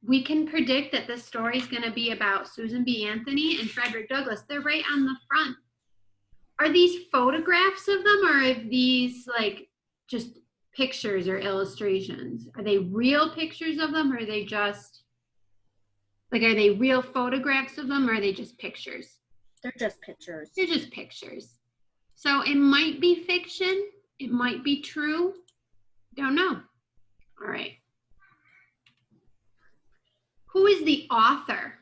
we can predict that the story is going to be about Susan B. Anthony and Frederick Douglass. They're right on the front. Are these photographs of them, or are these like just pictures or illustrations? Are they real pictures of them, or are they just like, are they real photographs of them, or are they just pictures? They're just pictures. They're just pictures. So it might be fiction. It might be true. Don't know. All right. Who is the author?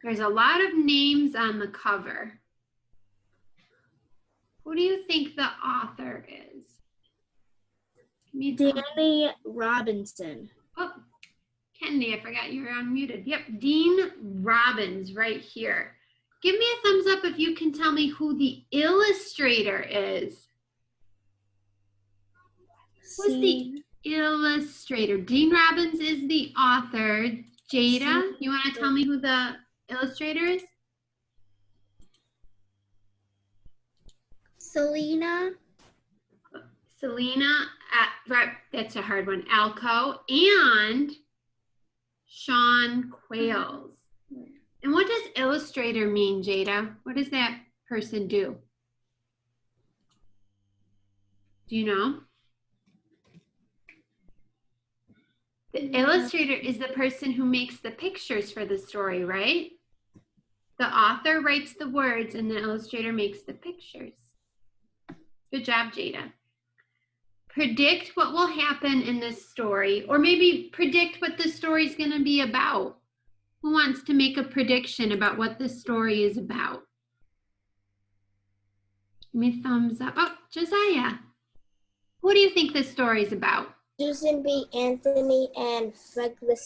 There's a lot of names on the cover. Who do you think the author is? Danny Robinson. Oh, Kennedy, I forgot you were unmuted. Yep, Dean Robbins right here. Give me a thumbs up if you can tell me who the illustrator is. Who's the illustrator? Dean Robbins is the author. Jada, you want to tell me who the illustrator is? Selena. That's a hard one. Alco and Sean Quayles. And what does illustrator mean, Jada? What does that person do? Do you know? The illustrator is the person who makes the pictures for the story, right? The author writes the words and the illustrator makes the pictures. Good job, Jada. Predict what will happen in this story, or maybe predict what the story is going to be about. Who wants to make a prediction about what this story is about? Give me a thumbs up. Oh, Josiah. What do you think this story is about? Susan B. Anthony and Frederick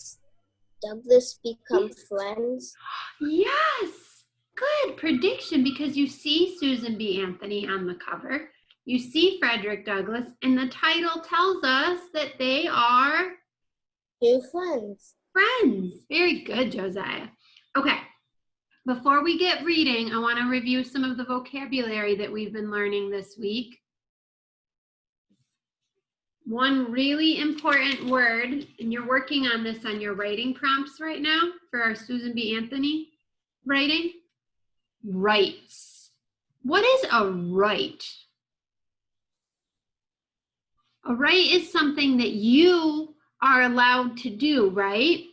Douglass become friends. Yes, good prediction, because you see Susan B. Anthony on the cover. You see Frederick Douglass, and the title tells us that they are Two friends. Friends. Very good, Josiah. Okay, before we get reading, I want to review some of the vocabulary that we've been learning this week. One really important word, and you're working on this on your writing prompts right now for our Susan B. Anthony writing, rights. What is a right? A right is something that you are allowed to do, right?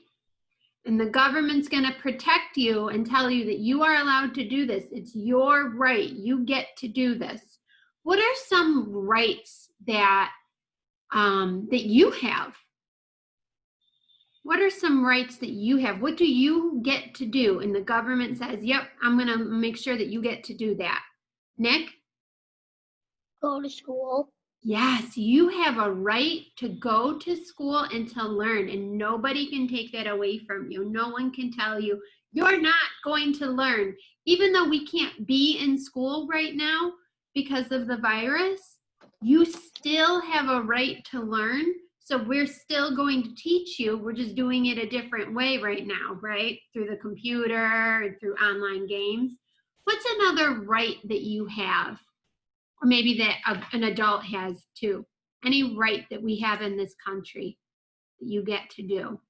And the government's going to protect you and tell you that you are allowed to do this. It's your right. You get to do this. What are some rights that you have? What are some rights that you have? What do you get to do? And the government says, yep, I'm going to make sure that you get to do that. Nick? Go to school. Yes, you have a right to go to school and to learn, and nobody can take that away from you. No one can tell you you're not going to learn. Even though we can't be in school right now because of the virus, you still have a right to learn. So we're still going to teach you. We're just doing it a different way right now, right? Through the computer, through online games. What's another right that you have? Or maybe that an adult has too. Any right that we have in this country that you get to do.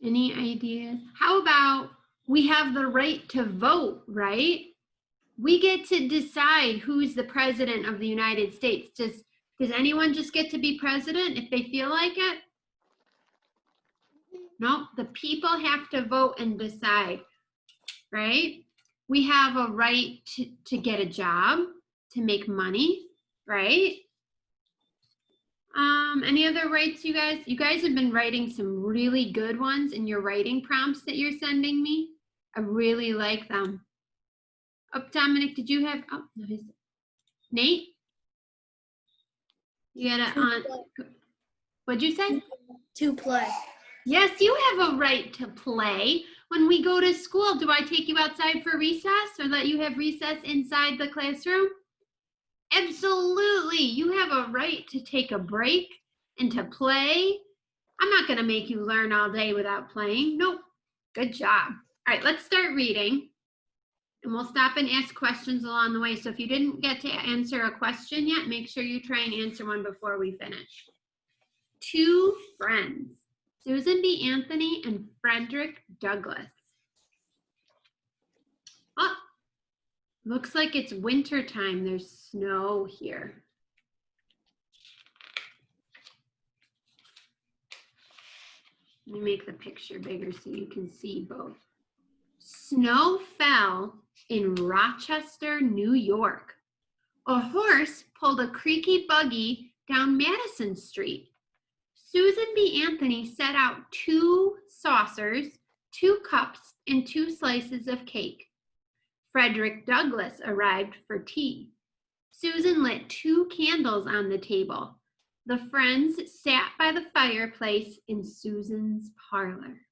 Any ideas? How about we have the right to vote, right? We get to decide who's the president of the United States. Does anyone just get to be president if they feel like it? No, the people have to vote and decide. Right? We have a right to get a job, to make money, right? Any other rights, you guys? You guys have been writing some really good ones in your writing prompts that you're sending me. I really like them. Oh, Dominic, did you have, oh, no, Nate? You got what'd you say? To play. Yes, you have a right to play. When we go to school, do I take you outside for recess or let you have recess inside the classroom? Absolutely. You have a right to take a break and to play. I'm not going to make you learn all day without playing. Nope. Good job. All right, let's start reading. And we'll stop and ask questions along the way. So if you didn't get to answer a question yet, make sure you try and answer one before we finish. Two friends, Susan B. Anthony and Frederick Douglass. Oh, looks like it's winter time. There's snow here. Let me make the picture bigger so you can see both. Snow fell in Rochester, New York. A horse pulled a creaky buggy down Madison Street. Susan B. Anthony set out 2 saucers, 2 cups, and 2 slices of cake. Frederick Douglass arrived for tea. Susan lit 2 candles on the table. The friends sat by the fireplace in Susan's parlor.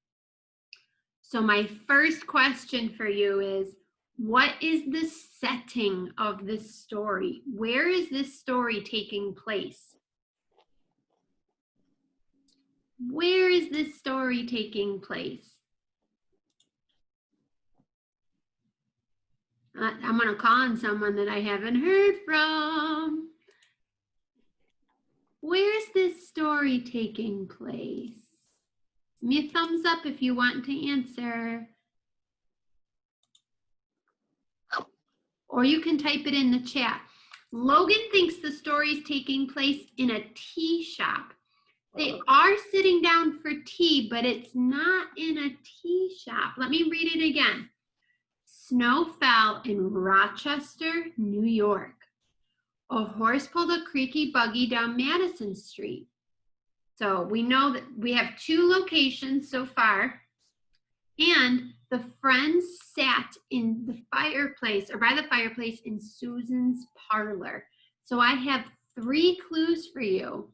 So my first question for you is, what is the setting of this story? Where is this story taking place? Where is this story taking place? I'm going to call on someone that I haven't heard from. Where's this story taking place? Give me a thumbs up if you want to answer. Or you can type it in the chat. Logan thinks the story is taking place in a tea shop. They are sitting down for tea, but it's not in a tea shop. Let me read it again. Snow fell in Rochester, New York. A horse pulled a creaky buggy down Madison Street. So we know that we have 2 locations so far, and the friends sat in the fireplace, or by the fireplace, in Susan's parlor. So I have 3 clues for you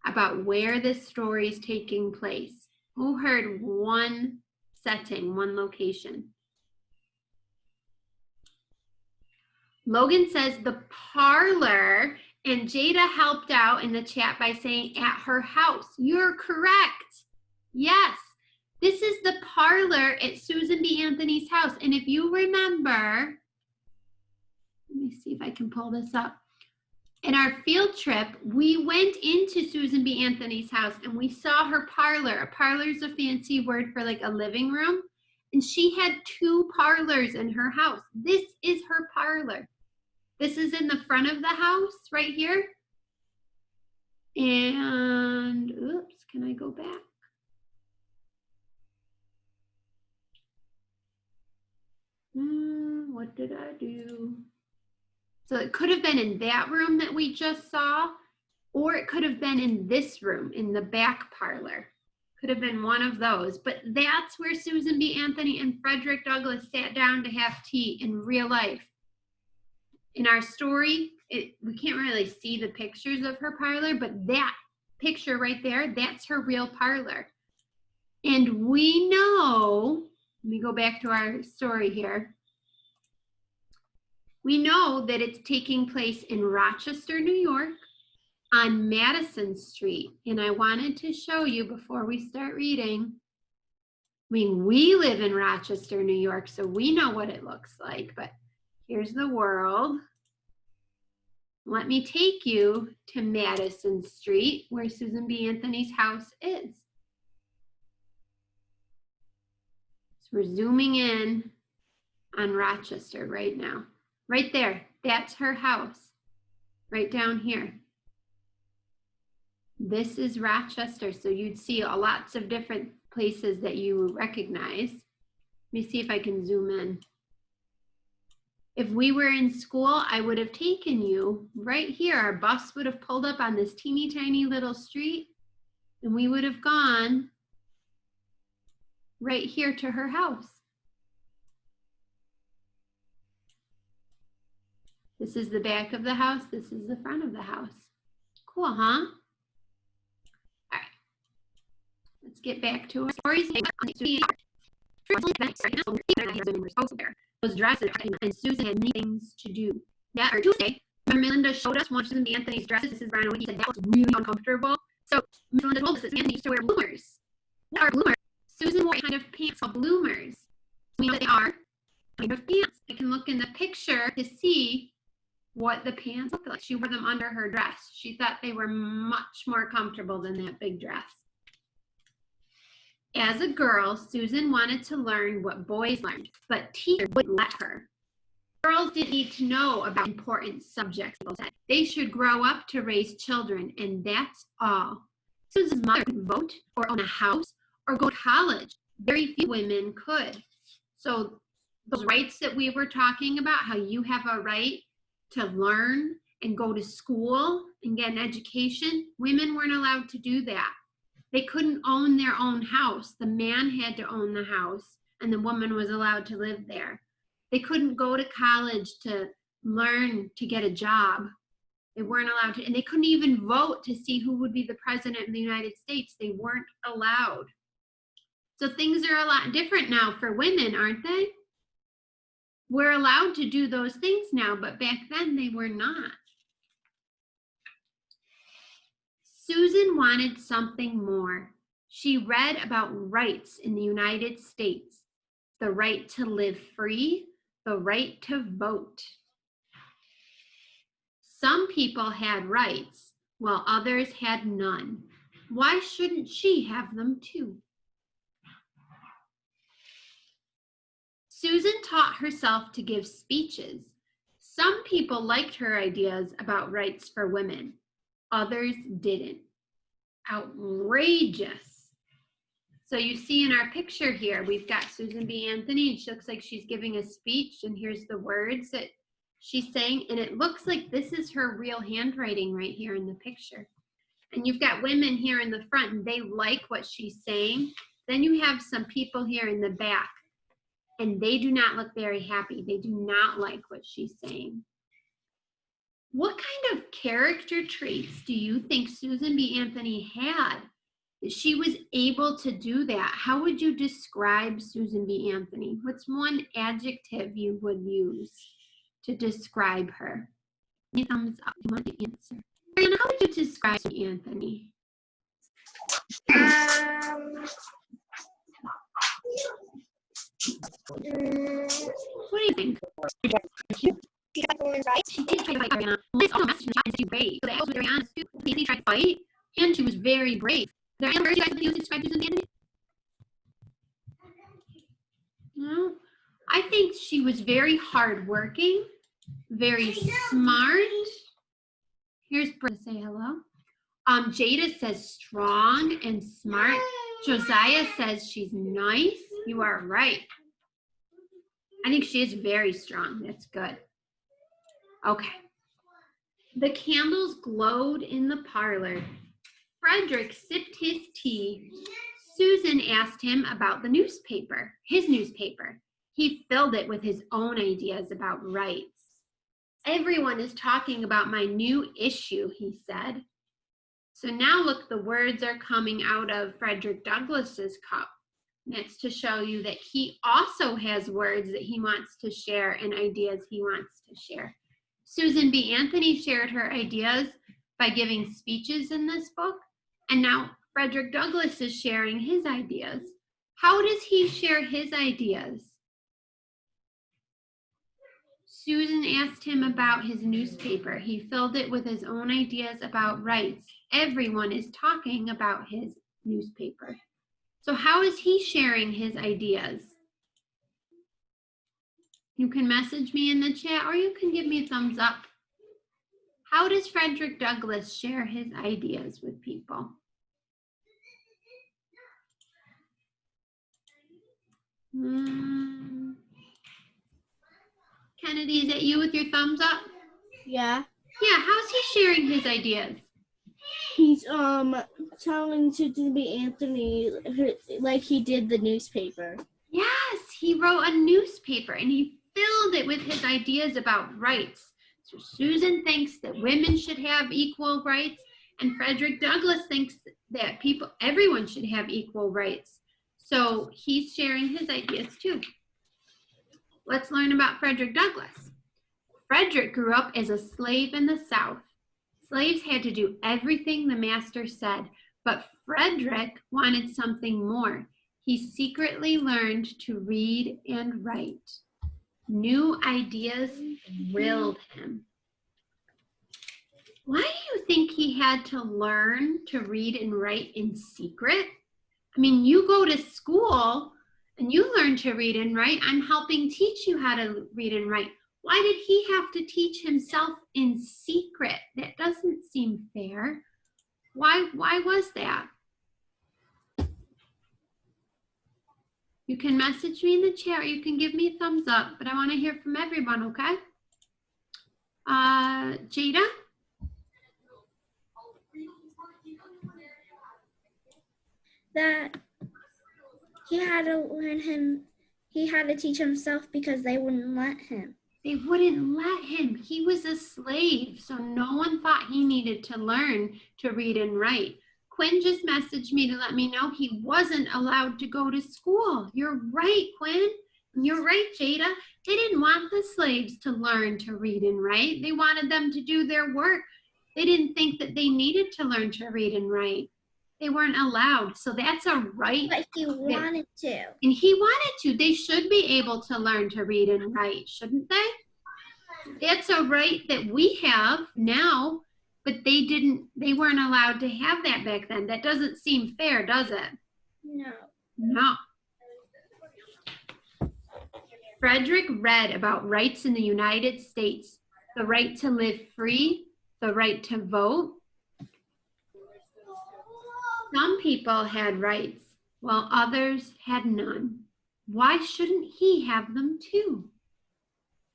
about where this story is taking place. Who heard one setting, one location? Logan says the parlor, and Jada helped out in the chat by saying at her house. You're correct. Yes, this is the parlor at Susan B. Anthony's house. And if you remember, let me see if I can pull this up. In our field trip, we went into Susan B. Anthony's house and we saw her parlor. A parlor is a fancy word for like a living room. And she had 2 parlors in her house. This is her parlor. This is in the front of the house right here. And, oops, can I go back? What did I do? So it could have been in that room that we just saw, or it could have been in this room, in the back parlor. Could have been one of those, but that's where Susan B. Anthony and Frederick Douglass sat down to have tea in real life. In our story, we can't really see the pictures of her parlor, but that picture right there, that's her real parlor. And we know, let me go back to our story here. We know that it's taking place in Rochester, New York, on Madison Street. And I wanted to show you before we start reading. I mean, we live in Rochester, New York, so we know what it looks like, but here's the world. Let me take you to Madison Street, where Susan B. Anthony's house is. So we're zooming in on Rochester right now. Right there, that's her house, right down here. This is Rochester, so you'd see lots of different places that you recognize. Let me see if I can zoom in. If we were in school, I would have taken you right here. Our bus would have pulled up on this teeny tiny little street, and we would have gone right here to her house. This is the back of the house. This is the front of the house. Cool, huh? All right. Let's get back to our stories. Those dresses, and Susan had many things to do. That or Tuesday, remember Melinda showed us one of Susan B. Anthony's dresses. This is Brian Owen. He said that was really uncomfortable. So Miss Melinda told us that Anthony used to wear bloomers. What are bloomers? Susan wore a kind of pants called bloomers. We know what they are. kind of pants. I can look in the picture to see what the pants look like. She wore them under her dress. She thought they were much more comfortable than that big dress. As a girl, Susan wanted to learn what boys learned, but teachers wouldn't let her. Girls didn't need to know about important subjects. They should grow up to raise children, and that's all. Susan's mother could vote or own a house or go to college. Very few women could. So those rights that we were talking about, how you have a right to learn and go to school and get an education, women weren't allowed to do that. They couldn't own their own house. The man had to own the house, and the woman was allowed to live there. They couldn't go to college to learn to get a job. They weren't allowed to, and they couldn't even vote to see who would be the president of the United States. They weren't allowed. So things are a lot different now for women, aren't they? We're allowed to do those things now, but back then they were not. Susan wanted something more. She read about rights in the United States, the right to live free, the right to vote. Some people had rights, while others had none. Why shouldn't she have them too? Susan taught herself to give speeches. Some people liked her ideas about rights for women. Others didn't. Outrageous. So you see in our picture here, we've got Susan B. Anthony, and she looks like she's giving a speech, and here's the words that she's saying, and it looks like this is her real handwriting right here in the picture. And you've got women here in the front, and they like what she's saying. Then you have some people here in the back, and they do not look very happy. They do not like what she's saying. What kind of character traits do you think Susan B. Anthony had that she was able to do that? How would you describe Susan B. Anthony? What's one adjective you would use to describe her? Any thumbs up? You want to answer? Brianna, how would you describe Susan B. Anthony? What do you think? She tried to women's rights. She did try to fight Ariana. Liz also messaged in the chat and said she was brave. So that helps with Ariana too. Nancy tried to fight, and she was very brave. Are there any words you guys would use to describe Susan B. Anthony? No. I think she was very hardworking, very smart. Here's Brenda say hello. Jada says strong and smart. Josiah says she's nice. You are right. I think she is very strong. That's good. Okay. The candles glowed in the parlor. Frederick sipped his tea. Susan asked him about the newspaper, his newspaper. He filled it with his own ideas about rights. Everyone is talking about my new issue, he said. So now look, the words are coming out of Frederick Douglass's cup. That's to show you that he also has words that he wants to share and ideas he wants to share. Susan B. Anthony shared her ideas by giving speeches in this book, and now Frederick Douglass is sharing his ideas. How does he share his ideas? Susan asked him about his newspaper. He filled it with his own ideas about rights. Everyone is talking about his newspaper. So how is he sharing his ideas? You can message me in the chat, or you can give me a thumbs up. How does Frederick Douglass share his ideas with people? Kennedy, is that you with your thumbs up? Yeah. Yeah, how's he sharing his ideas? He's telling Susan B. Anthony like he did the newspaper. Yes, he wrote a newspaper and he filled it with his ideas about rights. So Susan thinks that women should have equal rights, and Frederick Douglass thinks that everyone should have equal rights. So he's sharing his ideas too. Let's learn about Frederick Douglass. Frederick grew up as a slave in the South. Slaves had to do everything the master said, but Frederick wanted something more. He secretly learned to read and write. New ideas thrilled him. Why do you think he had to learn to read and write in secret? I mean, you go to school and you learn to read and write. I'm helping teach you how to read and write. Why did he have to teach himself in secret? That doesn't seem fair. Why was that? You can message me in the chat or you can give me a thumbs up, but I want to hear from everyone, okay? Jada? That he had to teach himself because they wouldn't let him. They wouldn't let him. He was a slave, so no one thought he needed to learn to read and write. Quinn just messaged me to let me know he wasn't allowed to go to school. You're right, Quinn. You're right, Jada. They didn't want the slaves to learn to read and write. They wanted them to do their work. They didn't think that they needed to learn to read and write. They weren't allowed. So that's a right. But he wanted to. And he wanted to. They should be able to learn to read and write, shouldn't they? That's a right that we have now, but they weren't allowed to have that back then. That doesn't seem fair, does it? No. No. Frederick read about rights in the United States, the right to live free, the right to vote. Some people had rights, while others had none. Why shouldn't he have them too?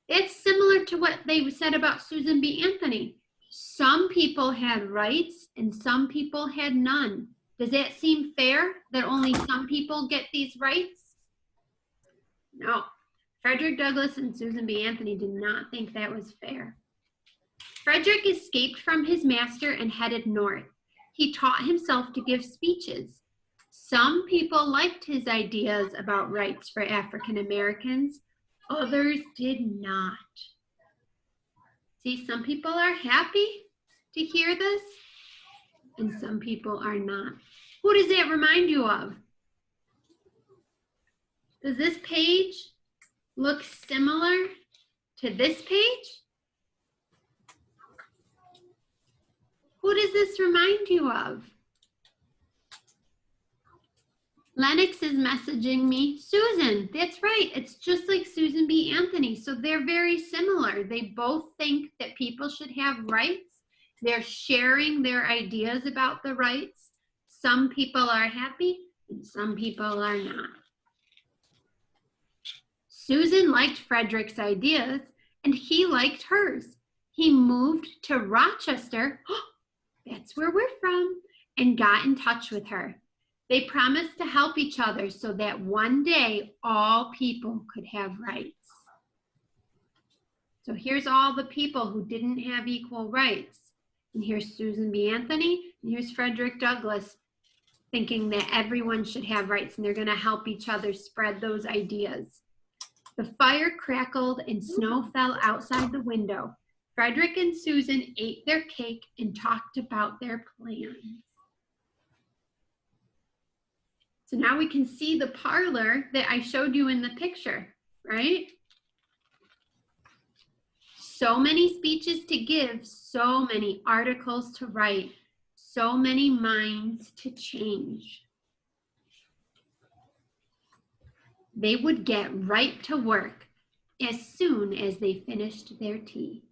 It's similar to what they said about Susan B. Anthony. Some people had rights and some people had none. Does that seem fair that only some people get these rights? No. Frederick Douglass and Susan B. Anthony did not think that was fair. Frederick escaped from his master and headed north. He taught himself to give speeches. Some people liked his ideas about rights for African Americans. Others did not. See, some people are happy to hear this, and some people are not. Who does that remind you of? Does this page look similar to this page? Who does this remind you of? Lennox is messaging me. Susan, that's right. It's just like Susan B. Anthony. So they're very similar. They both think that people should have rights. They're sharing their ideas about the rights. Some people are happy and some people are not. Susan liked Frederick's ideas and he liked hers. He moved to Rochester, that's where we're from, and got in touch with her. They promised to help each other so that one day all people could have rights. So here's all the people who didn't have equal rights. And here's Susan B. Anthony, and here's Frederick Douglass, thinking that everyone should have rights and they're going to help each other spread those ideas. The fire crackled and snow fell outside the window. Frederick and Susan ate their cake and talked about their plans. So now we can see the parlor that I showed you in the picture, right? So many speeches to give, so many articles to write, so many minds to change. They would get right to work as soon as they finished their tea.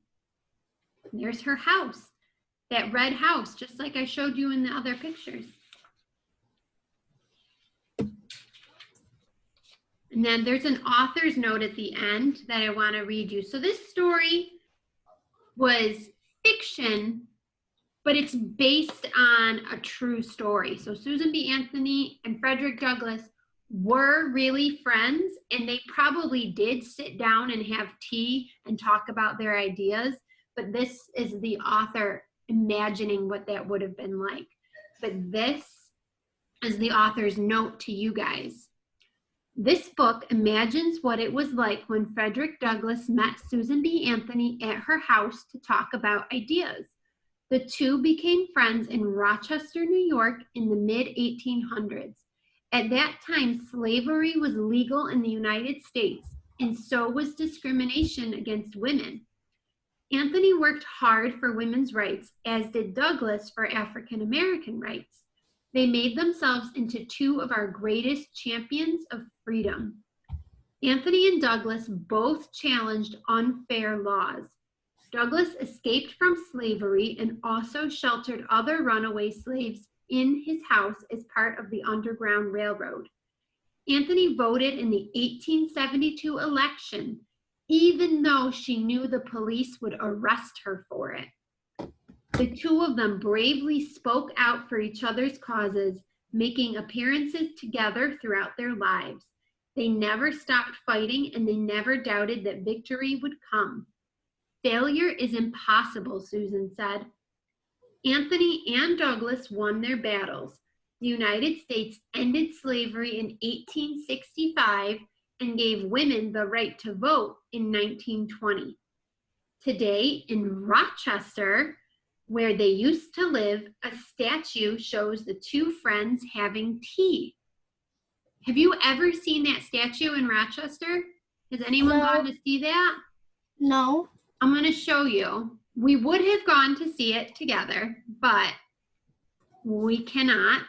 And there's her house, that red house, just like I showed you in the other pictures. And then there's an author's note at the end that I want to read you. So this story was fiction, but it's based on a true story. So Susan B. Anthony and Frederick Douglass were really friends, and they probably did sit down and have tea and talk about their ideas. But this is the author imagining what that would have been like. But this is the author's note to you guys. This book imagines what it was like when Frederick Douglass met Susan B. Anthony at her house to talk about ideas. The two became friends in Rochester, New York in the mid-1800s. At that time, slavery was legal in the United States, and so was discrimination against women. Anthony worked hard for women's rights, as did Douglas for African American rights. They made themselves into two of our greatest champions of freedom. Anthony and Douglas both challenged unfair laws. Douglas escaped from slavery and also sheltered other runaway slaves in his house as part of the Underground Railroad. Anthony voted in the 1872 election, even though she knew the police would arrest her for it. The two of them bravely spoke out for each other's causes, making appearances together throughout their lives. They never stopped fighting, and they never doubted that victory would come. Failure is impossible, Susan said. Anthony and Douglas won their battles. The United States ended slavery in 1865 and gave women the right to vote in 1920. Today, in Rochester, where they used to live, a statue shows the two friends having tea. Have you ever seen that statue in Rochester? Has anyone gone to see that? No. I'm going to show you. We would have gone to see it together, but we cannot.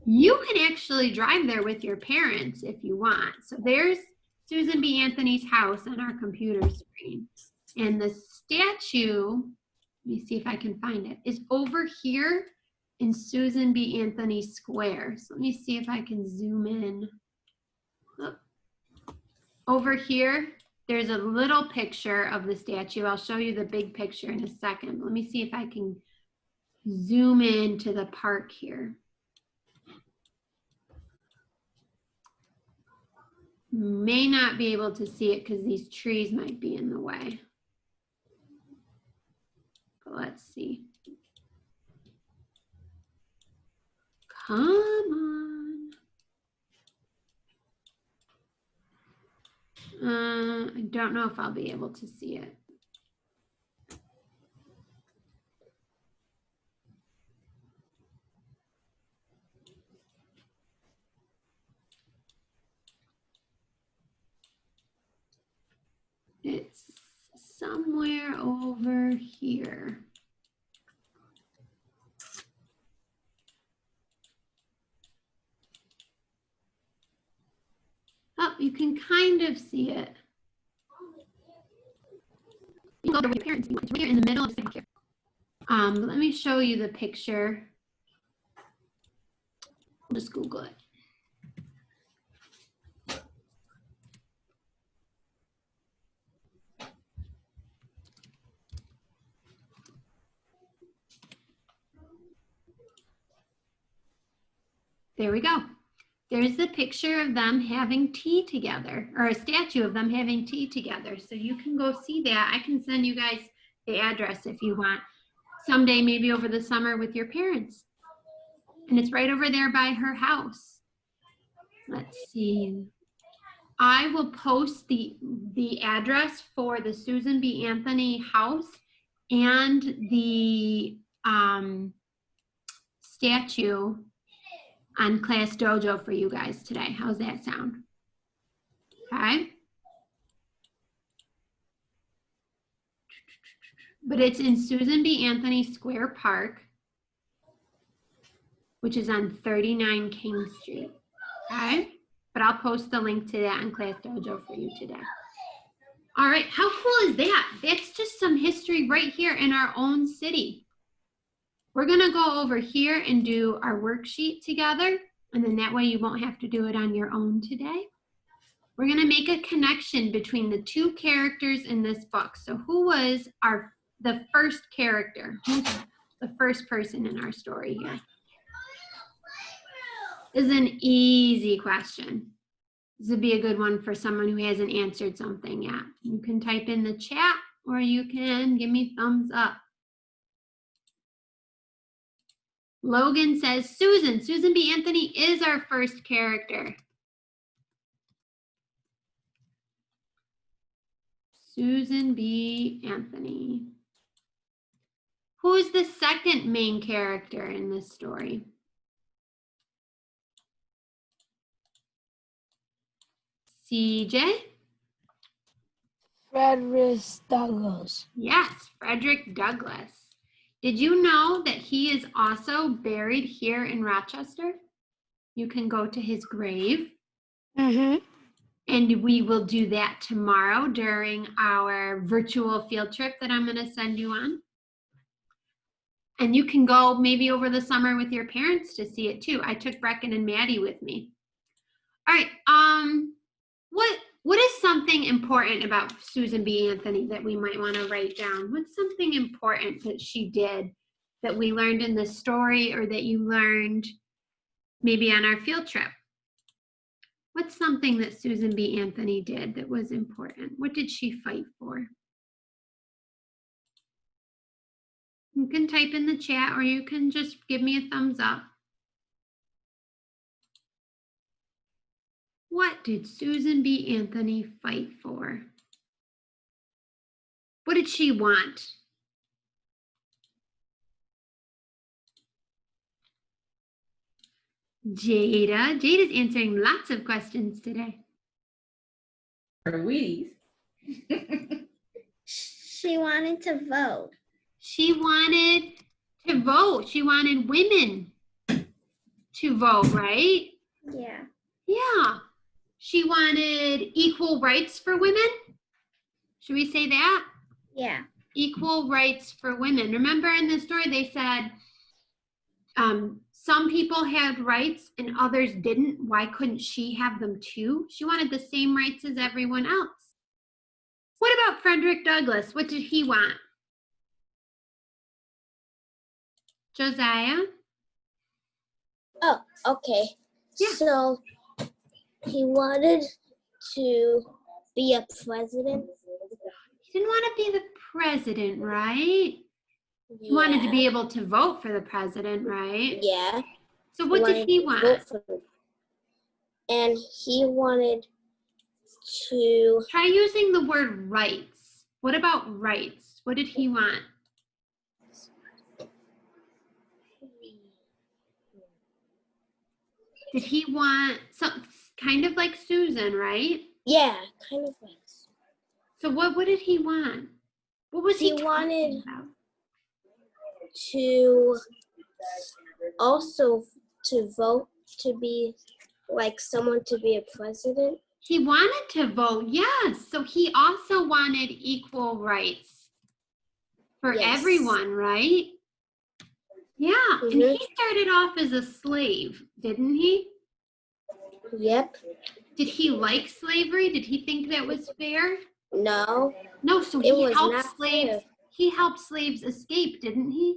You can actually drive there with your parents if you want. So there's Susan B. Anthony's house on our computer screen. And the statue, let me see if I can find it, is over here in Susan B. Anthony Square. So let me see if I can zoom in. Oh. Over here, there's a little picture of the statue. I'll show you the big picture in a second. Let me see if I can zoom in to the park here. May not be able to see it because these trees might be in the way. But let's see. Come on. I don't know if I'll be able to see it. It's somewhere over here. Oh, you can kind of see it. You can go to your parents. It's right here in the middle of the picture. Let me show you the picture. I'll just Google it. There we go. There's the picture of them having tea together, or a statue of them having tea together. So you can go see that. I can send you guys the address if you want. Someday, maybe over the summer with your parents. And it's right over there by her house. Let's see. I will post the address for the Susan B. Anthony house and the statue on Class Dojo for you guys today. How's that sound? Okay. But it's in Susan B. Anthony Square Park, which is on 39 King Street. Okay. But I'll post the link to that on Class Dojo for you today. All right, how cool is that? That's just some history right here in our own city. We're gonna go over here and do our worksheet together, and then that way you won't have to do it on your own today. We're gonna make a connection between the two characters in this book. So who was the first character? Who's the first person in our story here? This is an easy question. This would be a good one for someone who hasn't answered something yet. You can type in the chat or you can give me thumbs up. Logan says, Susan. Susan B. Anthony is our first character. Susan B. Anthony. Who is the second main character in this story? CJ? Frederick Douglass. Yes, Frederick Douglass. Did you know that he is also buried here in Rochester? You can go to his grave. Mm-hmm. And we will do that tomorrow during our virtual field trip that I'm going to send you on. And you can go maybe over the summer with your parents to see it too. I took Brecken and Maddie with me. All right. What is something important about Susan B. Anthony that we might want to write down? What's something important that she did that we learned in this story or that you learned maybe on our field trip? What's something that Susan B. Anthony did that was important? What did she fight for? You can type in the chat or you can just give me a thumbs up. What did Susan B. Anthony fight for? What did she want? Jada's answering lots of questions today. Louise. She wanted to vote. She wanted to vote. She wanted women to vote, right? Yeah. Yeah. She wanted equal rights for women. Should we say that? Yeah. Equal rights for women. Remember in the story they said some people had rights and others didn't. Why couldn't she have them too? She wanted the same rights as everyone else. What about Frederick Douglass? What did he want? Josiah? Oh, okay. Yeah. So he wanted to be a president. He didn't want to be the president, right? He wanted to be able to vote for the president, right? Yeah. So what did he want? And he wanted to. Try using the word rights. What about rights? What did he want? Did he want some kind of like Susan, right? Yeah, kind of like. So what did he want? What was he wanted about? To also to vote to be like someone to be a president. He wanted to vote, yes. So he also wanted equal rights for everyone, right? Yeah, and he started off as a slave, didn't he? Yep. Did he like slavery? Did he think that was fair? No. No, so he helped slaves. He helped slaves escape, didn't he?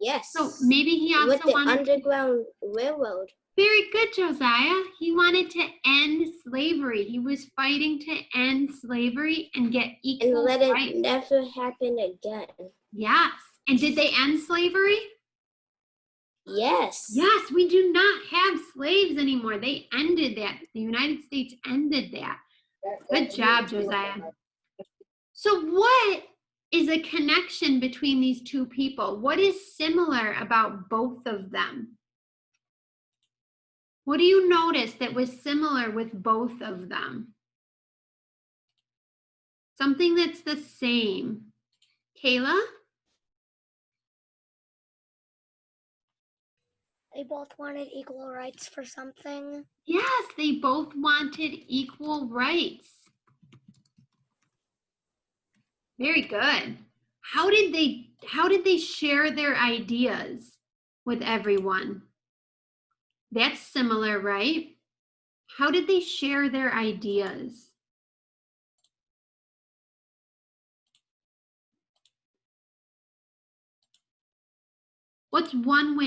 Yes. So maybe he also with the wanted Underground Railroad. Very good, Josiah. He wanted to end slavery. He was fighting to end slavery and get equal rights. And let it never happen again. Yes. And did they end slavery? Yes. Yes, we do not have slaves anymore. They ended that. The United States ended that. Good job, Josiah. So what is a connection between these two people? What is similar about both of them? What do you notice that was similar with both of them? Something that's the same. Kayla? They both wanted equal rights for something. Yes, they both wanted equal rights. Very good. How did they share their ideas with everyone? That's similar, right? How did they share their ideas? What's one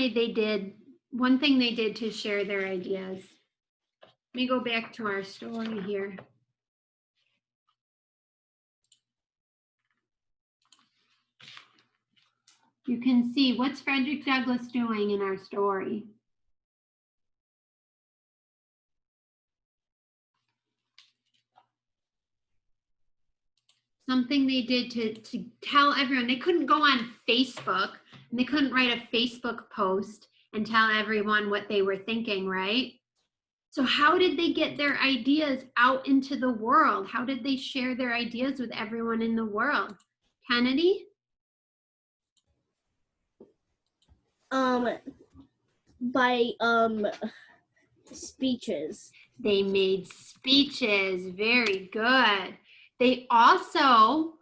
thing they did to share their ideas? Let me go back to our story here. You can see what's Frederick Douglass doing in our story. Something they did to tell everyone. They couldn't go on Facebook and they couldn't write a Facebook post and tell everyone what they were thinking, right? So how did they get their ideas out into the world? How did they share their ideas with everyone in the world? Kennedy? By speeches. They made speeches. Very good. They also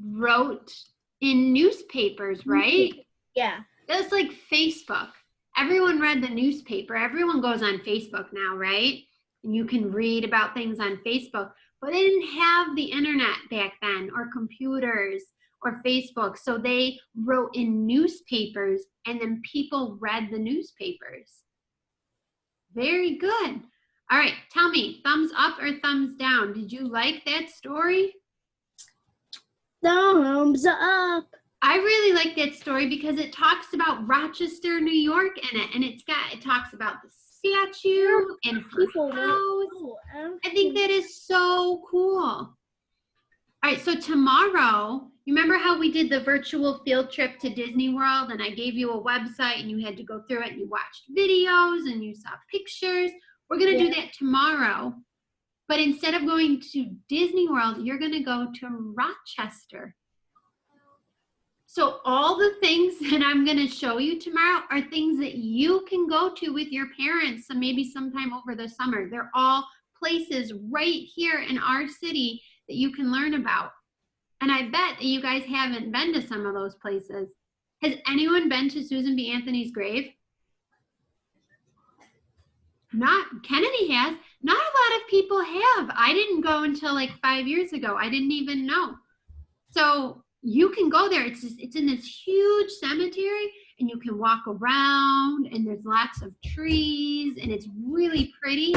wrote in newspapers, right? Yeah. That's like Facebook. Everyone read the newspaper. Everyone goes on Facebook now, right? And you can read about things on Facebook. But they didn't have the internet back then, or computers, or Facebook. So they wrote in newspapers, and then people read the newspapers. Very good. All right, tell me, thumbs up or thumbs down? Did you like that story? Thumbs up. I really like that story because it talks about Rochester, New York in it, and it talks about the statue and her house. I think that is so cool. All right, so tomorrow, you remember how we did the virtual field trip to Disney World, and I gave you a website and you had to go through it and you watched videos and you saw pictures? We're gonna do that tomorrow, but instead of going to Disney World, you're gonna go to Rochester. So all the things that I'm going to show you tomorrow are things that you can go to with your parents, so maybe sometime over the summer. They're all places right here in our city that you can learn about. And I bet that you guys haven't been to some of those places. Has anyone been to Susan B. Anthony's grave? Not Kennedy has. Not a lot of people have. I didn't go until like 5 years ago. I didn't even know. So you can go there. It's in this huge cemetery, and you can walk around, and there's lots of trees, and it's really pretty.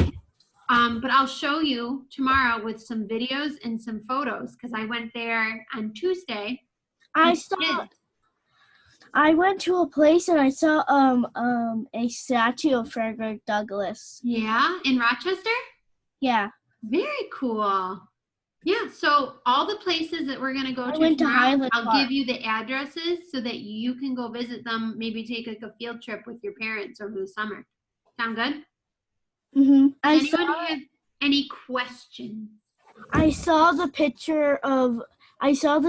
But I'll show you tomorrow with some videos and some photos, because I went there on Tuesday. I went to a place and I saw a statue of Frederick Douglass. Yeah, in Rochester? Yeah. Very cool. Yeah, so all the places that we're going to go to went to tomorrow, Highland I'll Park. give you the addresses so that you can go visit them, maybe take like a field trip with your parents over the summer. Sound good? Mm-hmm. Does anyone have any questions? I saw the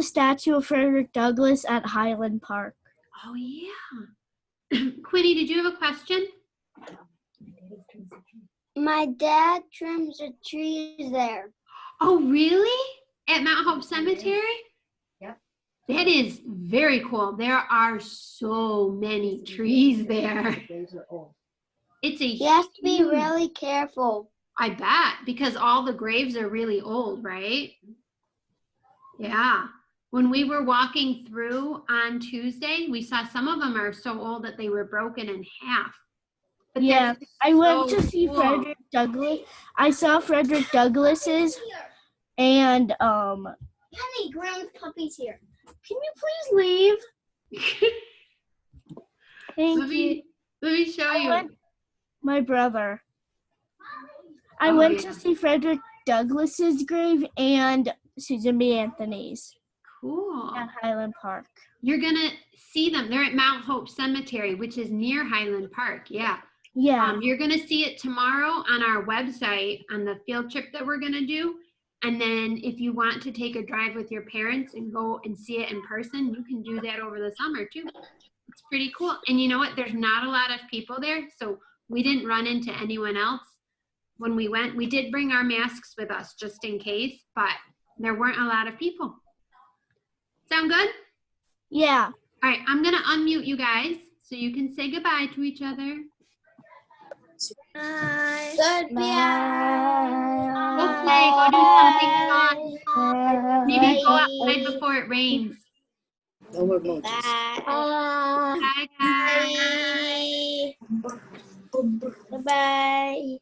statue of Frederick Douglass at Highland Park. Oh, yeah. Quinny, did you have a question? My dad trims the trees there. Oh, really? At Mount Hope Cemetery? Yep. That is very cool. There are so many trees there. It's a You have to be huge- really careful. I bet, because all the graves are really old, right? Yeah. When we were walking through on Tuesday, we saw some of them are so old that they were broken in half. But Yeah, I went so to see cool. Frederick Douglass. I saw Frederick Douglass's, and Honey, Grandma's puppy's here. can you please leave? Thank let you. me show you. My brother. I Oh, went yeah. to see Frederick Douglass's grave and Susan B. Anthony's Cool. at Highland Park. You're going to see them. They're at Mount Hope Cemetery, which is near Highland Park. Yeah. Yeah. You're going to see it tomorrow on our website on the field trip that we're going to do. And then if you want to take a drive with your parents and go and see it in person, you can do that over the summer too. It's pretty cool. And you know what? There's not a lot of people there, so we didn't run into anyone else. When we went, we did bring our masks with us just in case, but there weren't a lot of people. Sound good? Yeah. All right, I'm going to unmute you guys so you can say goodbye to each other. Go play, go do something fun. Maybe go outside before it rains. No more emojis. Bye, guys. Bye. Bye.